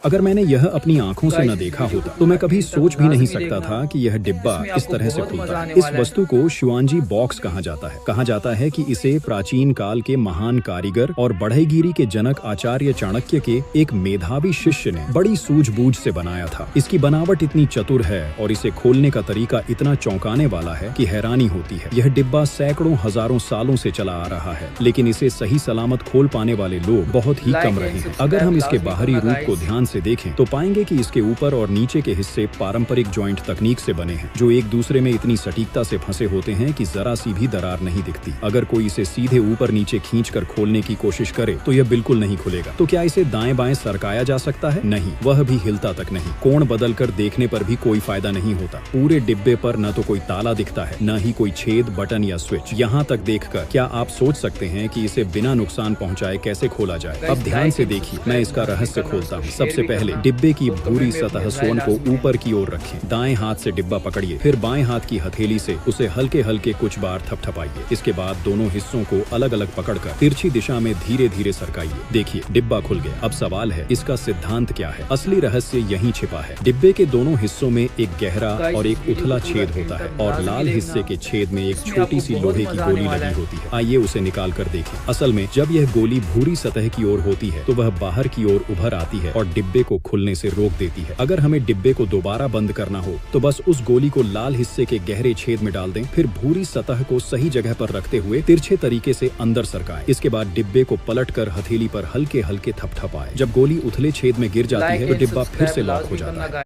अगर मैंने यह अपनी आंखों से न देखा होता तो मैं कभी सोच भी नहीं सकता था कि यह डिब्बा इस तरह से खुलता है। इस वस्तु को शुआंजी बॉक्स कहा जाता है। कहा जाता है कि इसे प्राचीन काल के महान कारीगर और बढ़ईगिरी के जनक आचार्य चाणक्य के एक मेधावी शिष्य ने बड़ी सूझबूझ से बनाया था। इसकी बनावट इतनी चतुर है और इसे खोलने का तरीका इतना चौंकाने वाला है कि हैरानी होती है। यह डिब्बा सैकड़ों हजारों सालों से चला आ रहा है, लेकिन इसे सही सलामत खोल पाने वाले लोग बहुत ही कम रहे हैं। अगर हम इसके बाहरी रूप को ध्यान से देखें तो पाएंगे कि इसके ऊपर और नीचे के हिस्से पारंपरिक जॉइंट तकनीक से बने हैं, जो एक दूसरे में इतनी सटीकता से फंसे होते हैं कि जरा सी भी दरार नहीं दिखती। अगर कोई इसे सीधे ऊपर नीचे खींचकर खोलने की कोशिश करे तो यह बिल्कुल नहीं खुलेगा। तो क्या इसे दाएं बाएं सरकाया जा सकता है? नहीं, वह भी हिलता तक नहीं। कोण बदल कर देखने पर भी कोई फायदा नहीं होता। पूरे डिब्बे पर न तो कोई ताला दिखता है, न ही कोई छेद, बटन या स्विच। यहाँ तक देखकर क्या आप सोच सकते हैं कि इसे बिना नुकसान पहुँचाए कैसे खोला जाए? अब ध्यान से देखिए, मैं इसका रहस्य खोलता हूँ। सबसे पहले डिब्बे की भूरी सतह स्वर्ण को ऊपर की ओर रखें। दाएं हाथ से डिब्बा पकड़िए, फिर बाएं हाथ की हथेली से उसे हल्के हल्के कुछ बार थपथपाइए। इसके बाद दोनों हिस्सों को अलग अलग पकड़कर तिरछी दिशा में धीरे धीरे सरकाइए। देखिए, डिब्बा खुल गया। अब सवाल है, इसका सिद्धांत क्या है? असली रहस्य यहीं छिपा है। डिब्बे के दोनों हिस्सों में एक गहरा और एक उथला छेद होता है और लाल हिस्से के छेद में एक छोटी सी लोहे की गोली लगी होती है। आइए उसे निकाल कर देखें। असल में जब यह गोली भूरी सतह की ओर होती है तो वह बाहर की ओर उभर आती है और डिब्बे को खुलने से रोक देती है। अगर हमें डिब्बे को दोबारा बंद करना हो तो बस उस गोली को लाल हिस्से के गहरे छेद में डाल दें, फिर भूरी सतह को सही जगह पर रखते हुए तिरछे तरीके से अंदर सरकाएं। इसके बाद डिब्बे को पलटकर हथेली पर हल्के हल्के थपथपाएं। जब गोली उथले छेद में गिर जाती है तो डिब्बा फिर से लॉक हो जाता है।